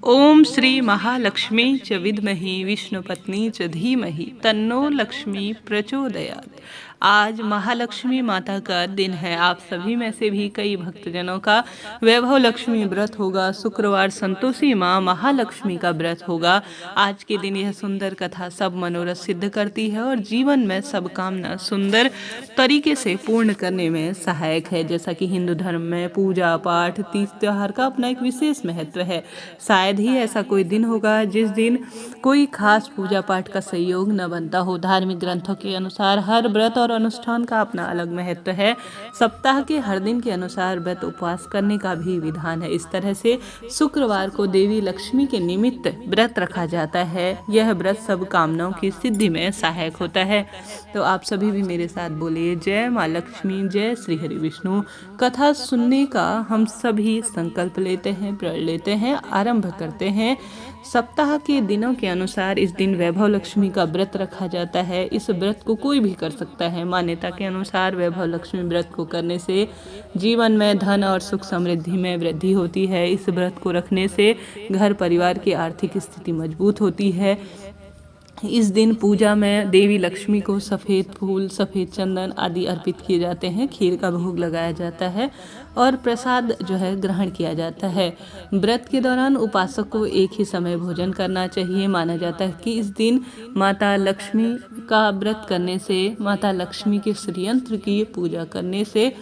ओम श्री महालक्ष्मी च विद्महि विष्णुपत्नी च धीमहि तन्नो लक्ष्मी प्रचोदयात्। आज महालक्ष्मी माता का दिन है। आप सभी में से भी कई भक्तजनों का वैभव लक्ष्मी व्रत होगा। शुक्रवार संतोषी माँ महालक्ष्मी का व्रत होगा। आज के दिन यह सुंदर कथा सब मनोरथ सिद्ध करती है और जीवन में सब कामना सुंदर तरीके से पूर्ण करने में सहायक है। जैसा कि हिंदू धर्म में पूजा पाठ तीज त्योहार का अपना एक विशेष महत्व है। शायद ही ऐसा कोई दिन होगा जिस दिन कोई खास पूजा पाठ का संयोग न बनता हो। धार्मिक ग्रंथों के अनुसार हर व्रत और अनुष्ठान का अपना अलग महत्व है। सप्ताह के हर दिन के अनुसार व्रत उपवास करने का भी विधान है। इस तरह से शुक्रवार को देवी लक्ष्मी के निमित्त व्रत रखा जाता है। यह व्रत सब कामनाओं की सिद्धि में सहायक होता है। तो आप सभी भी मेरे साथ बोलिए जय माँ लक्ष्मी, जय श्री हरि विष्णु। कथा सुनने का हम सभी संकल्प लेते हैं, प्रण लेते हैं, आरंभ करते हैं। सप्ताह के दिनों के अनुसार इस दिन वैभव लक्ष्मी का व्रत रखा जाता है। इस व्रत को कोई भी कर सकता है। मान्यता के अनुसार वैभव लक्ष्मी व्रत को करने से जीवन में धन और सुख समृद्धि में वृद्धि होती है। इस व्रत को रखने से घर परिवार की आर्थिक स्थिति मजबूत होती है। इस दिन पूजा में देवी लक्ष्मी को सफ़ेद फूल, सफ़ेद चंदन आदि अर्पित किए जाते हैं। खीर का भोग लगाया जाता है और प्रसाद जो है ग्रहण किया जाता है। व्रत के दौरान उपासक को एक ही समय भोजन करना चाहिए। माना जाता है कि इस दिन माता लक्ष्मी का व्रत करने से, माता लक्ष्मी के श्रीयंत्र की पूजा करने से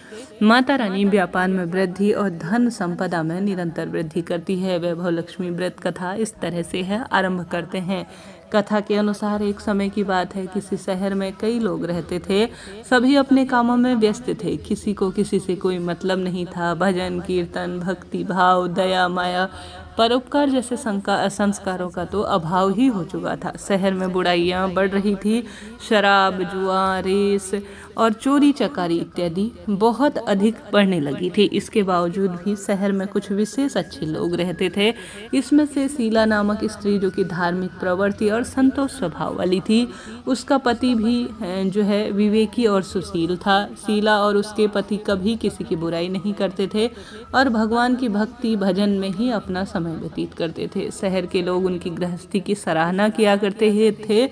माता रानी व्यापार में वृद्धि और धन संपदा में निरंतर वृद्धि करती है। वैभव लक्ष्मी व्रत कथा इस तरह से है। आरंभ करते हैं। कथा के अनुसार एक समय की बात है। किसी शहर में कई लोग रहते थे। सभी अपने कामों में व्यस्त थे। किसी को किसी से कोई मतलब नहीं था। भजन कीर्तन, भक्ति भाव, दया माया, परोपकार जैसे संस्कारों का तो अभाव ही हो चुका था। शहर में बुराइयां बढ़ रही थी। शराब, जुआ, रेस और चोरी चकारी इत्यादि बहुत अधिक बढ़ने लगी थी। इसके बावजूद भी शहर में कुछ विशेष अच्छे लोग रहते थे। इसमें से शीला नामक स्त्री, जो कि धार्मिक प्रवृत्ति और संतोष स्वभाव वाली थी, उसका पति भी जो है विवेकी और सुशील था। शीला और उसके पति कभी किसी की बुराई नहीं करते थे और भगवान की भक्ति भजन में ही अपना समय व्यतीत करते थे। शहर के लोग उनकी गृहस्थी की सराहना किया करते थे।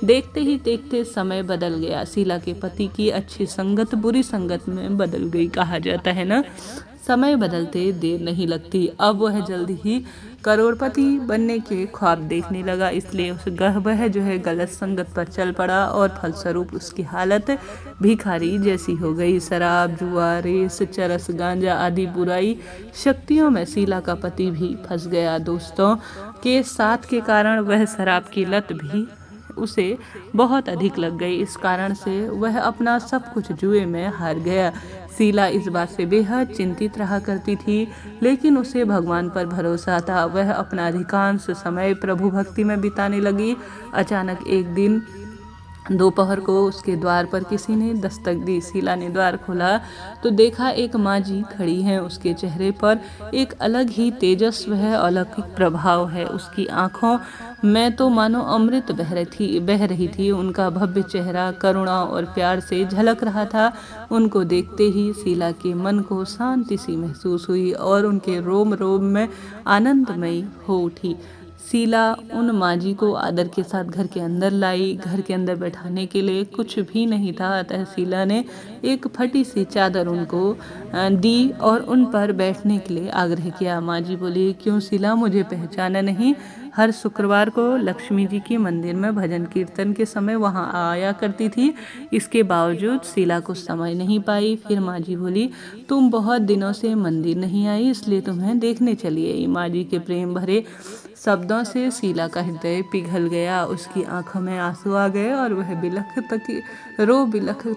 देखते ही देखते समय बदल गया। शीला के पति की अच्छी संगत बुरी संगत में बदल गई। कहा जाता है ना, समय बदलते देर नहीं लगती। अब वह जल्दी ही करोड़पति बनने के ख्वाब देखने लगा। इसलिए वह जो है गलत संगत पर चल पड़ा और फलस्वरूप उसकी हालत भिखारी जैसी हो गई। शराब, जुआ, रेस, चरस, गांजा आदि बुराई शक्तियों में शीला का पति भी फंस गया। दोस्तों के साथ के कारण वह शराब की लत भी उसे बहुत अधिक लग गई। इस कारण से वह अपना सब कुछ जुए में हार गया। शीला इस बात से बेहद चिंतित रहा करती थी, लेकिन उसे भगवान पर भरोसा था। वह अपना अधिकांश समय प्रभु भक्ति में बिताने लगी। अचानक एक दिन दोपहर को उसके द्वार पर किसी ने दस्तक दी। शीला ने द्वार खोला तो देखा एक माँ जी खड़ी हैं। उसके चेहरे पर एक अलग ही तेजस्व है, अलौकिक प्रभाव है। उसकी आंखों में तो मानो अमृत बह रही थी। उनका भव्य चेहरा करुणा और प्यार से झलक रहा था। उनको देखते ही शीला के मन को शांति सी महसूस हुई और उनके रोम रोम में आनंदमयी हो उठी। शीला उन माँ जी को आदर के साथ घर के अंदर लाई। घर के अंदर बैठाने के लिए कुछ भी नहीं था, अतः शीला ने एक फटी सी चादर उनको दी और उन पर बैठने के लिए आग्रह किया। माँ जी बोली, क्यों शीला, मुझे पहचाना नहीं? हर शुक्रवार को लक्ष्मी जी के मंदिर में भजन कीर्तन के समय वहां आया करती थी। इसके बावजूद शीला कुछ समझ नहीं पाई। फिर माँ जी बोली, तुम बहुत दिनों से मंदिर नहीं आई, इसलिए तुम्हें देखने चली आई। माँ जी के प्रेम भरे शब्दों से शीला का हृदय पिघल गया। उसकी आंखों में आंसू आ गए और वह बिलख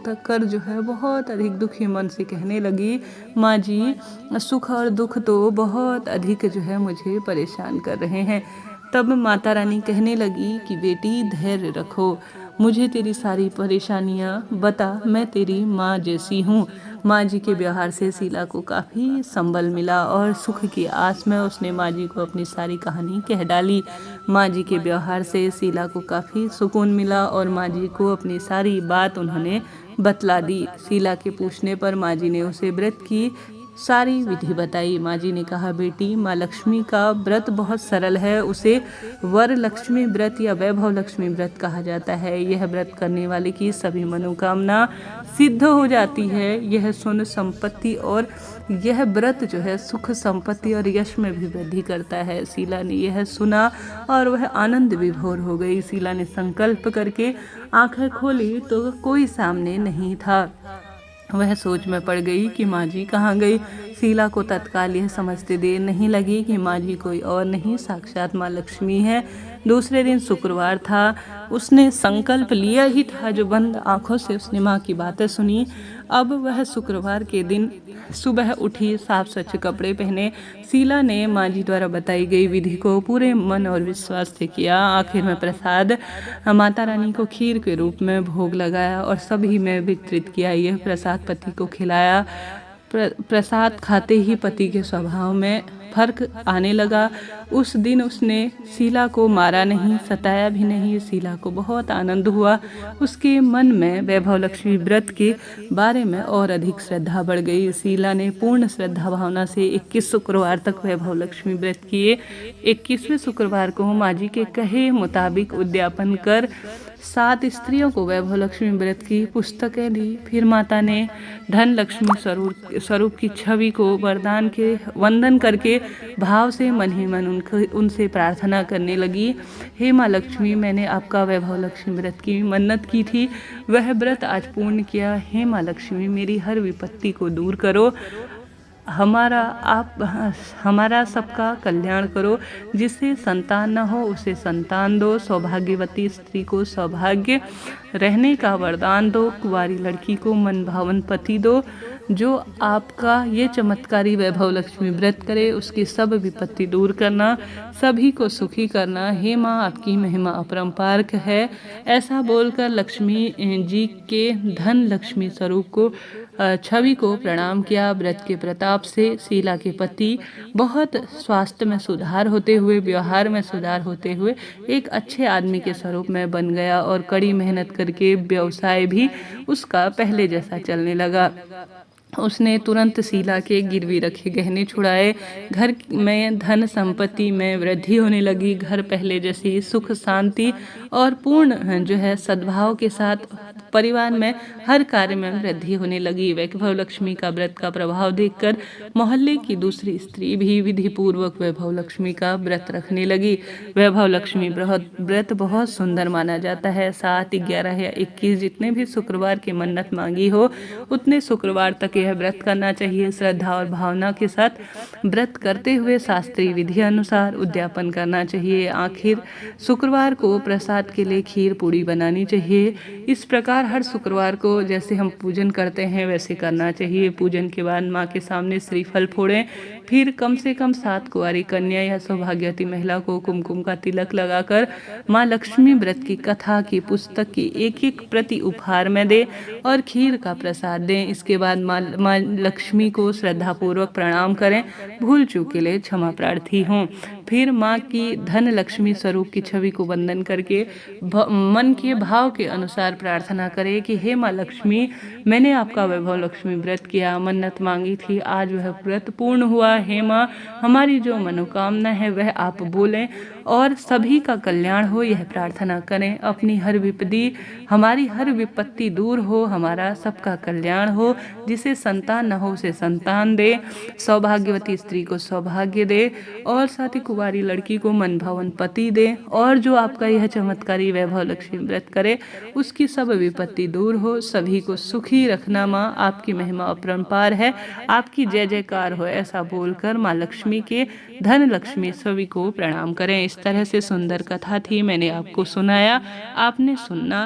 तक कर जो है बहुत अधिक दुखी मन से कहने लगी, माँ जी, सुख और दुख तो बहुत अधिक जो है मुझे परेशान कर रहे हैं। तब माता रानी कहने लगी कि बेटी धैर्य रखो, मुझे तेरी सारी परेशानियाँ बता, मैं तेरी माँ जैसी हूँ। माँ जी के व्यवहार से शीला को काफ़ी संबल मिला और सुख की आस में उसने माँ जी को अपनी सारी कहानी कह डाली। माँ जी के व्यवहार से शीला को काफ़ी सुकून मिला और माँ जी को अपनी सारी बात उन्होंने बतला दी। शीला के पूछने पर माँ जी ने उसे व्रत की सारी विधि बताई। माँ जी ने कहा, बेटी, माँ लक्ष्मी का व्रत बहुत सरल है। उसे वर लक्ष्मी व्रत या वैभव लक्ष्मी व्रत कहा जाता है। यह व्रत करने वाले की सभी मनोकामना सिद्ध हो जाती है। यह सुन संपत्ति और यह व्रत जो है सुख संपत्ति और यश में भी वृद्धि करता है। शीला ने यह सुना और वह आनंद विभोर हो गई। शीला ने संकल्प करके आंखें खोली तो कोई सामने नहीं था। वह सोच में पड़ गई कि माँ जी कहाँ गई। शीला को तत्काल यह समझते देर नहीं लगी कि माँ जी कोई और नहीं, साक्षात माँ लक्ष्मी है। दूसरे दिन शुक्रवार था। उसने संकल्प लिया ही था, जो बंद आंखों से उसने माँ की बातें सुनी। अब वह शुक्रवार के दिन सुबह उठी, साफ स्वच्छ कपड़े पहने। शीला ने माँ जी द्वारा बताई गई विधि को पूरे मन और विश्वास से किया। आखिर में प्रसाद माता रानी को खीर के रूप में भोग लगाया और सभी में वितरित किया। यह प्रसाद पति को खिलाया। प्रसाद खाते ही पति के स्वभाव में फर्क आने लगा। उस दिन उसने शीला को मारा नहीं, सताया भी नहीं। शीला को बहुत आनंद हुआ। उसके मन में वैभव लक्ष्मी व्रत के बारे में और अधिक श्रद्धा बढ़ गई। शीला ने पूर्ण श्रद्धा भावना से 21 शुक्रवार तक वैभव लक्ष्मी व्रत किए। 21वें शुक्रवार को माँ जी के कहे मुताबिक उद्यापन कर 7 स्त्रियों को वैभव लक्ष्मी व्रत की पुस्तकें दी। फिर माता ने धन लक्ष्मी स्वरूप की छवि को वरदान के वंदन करके भाव से मन ही मन उनसे प्रार्थना करने लगी। हे माँ लक्ष्मी, मैंने आपका वैभव लक्ष्मी व्रत की मन्नत की थी, वह व्रत आज पूर्ण किया। हे माँ लक्ष्मी, मेरी हर विपत्ति को दूर करो। हमारा सबका कल्याण करो। जिसे संतान न हो उसे संतान दो। सौभाग्यवती स्त्री को सौभाग्य रहने का वरदान दो। कुंवारी लड़की को मन भावन पति दो। जो आपका ये चमत्कारी वैभव लक्ष्मी व्रत करे उसकी सब विपत्ति दूर करना, सभी को सुखी करना। हे माँ, आपकी महिमा अपरंपार है। ऐसा बोलकर लक्ष्मी जी के धन लक्ष्मी स्वरूप को छवि को प्रणाम किया। व्रत के प्रताप से शीला के पति बहुत स्वास्थ्य में सुधार होते हुए, व्यवहार में सुधार होते हुए एक अच्छे आदमी के स्वरूप में बन गया और कड़ी मेहनत करके व्यवसाय भी उसका पहले जैसा चलने लगा। उसने तुरंत शीला के गिरवी रखे गहने छुड़ाए। घर में धन संपत्ति में वृद्धि होने लगी। घर पहले जैसी सुख शांति और पूर्ण जो है सद्भाव के साथ परिवार में हर कार्य में वृद्धि होने लगी। वैभव लक्ष्मी का व्रत का प्रभाव देखकर मोहल्ले की दूसरी स्त्री भी विधि पूर्वक वैभव लक्ष्मी का व्रत रखने लगी। वैभव लक्ष्मी व्रत बहुत सुंदर माना जाता है। 7, 11 या 21 जितने भी शुक्रवार की मन्नत मांगी हो उतने शुक्रवार तक यह व्रत करना चाहिए। श्रद्धा और भावना के साथ व्रत करते हुए शास्त्रीय विधि अनुसार उद्यापन करना चाहिए। आखिर शुक्रवार को प्रसाद के लिए खीर पूड़ी बनानी चाहिए। इस प्रकार हर शुक्रवार को जैसे हम पूजन करते हैं वैसे करना चाहिए। पूजन के बाद माँ के सामने श्रीफल फोड़ें। फिर कम से कम 7 कुंवारी कन्या या सौभाग्यवती महिला को कुमकुम का तिलक लगाकर माँ लक्ष्मी व्रत की कथा की पुस्तक की एक प्रति उपहार में दें और खीर का प्रसाद दें। इसके बाद माँ लक्ष्मी को श्रद्धापूर्वक प्रणाम करें। भूल चूक के लिए क्षमा प्रार्थी हों। फिर माँ की धन लक्ष्मी स्वरूप की छवि को वंदन करके मन के भाव के अनुसार प्रार्थना करें कि हे माँ लक्ष्मी, मैंने आपका वैभव लक्ष्मी व्रत किया, मन्नत मांगी थी, आज वह व्रत पूर्ण हुआ। हे माँ, हमारी जो मनोकामना है वह आप बोलें और सभी का कल्याण हो, यह प्रार्थना करें। अपनी हर विपत्ति, हमारी हर विपत्ति दूर हो, हमारा सबका कल्याण हो। जिसे संतान न हो उसे संतान दे, सौभाग्यवती स्त्री को सौभाग्य दे और साथ ही कुंवारी लड़की को मन भावन पति दे। और जो आपका यह चमत्कारी वैभव लक्ष्मी व्रत करे उसकी सब विपत्ति दूर हो, सभी को सुखी रखना। माँ, आपकी महिमा अपरंपार है, आपकी जय जयकार हो। ऐसा बोलकर माँ लक्ष्मी के धन लक्ष्मी छवि को प्रणाम करें। इस तरह से सुंदर कथा थी, मैंने आपको सुनाया, आपने सुनना।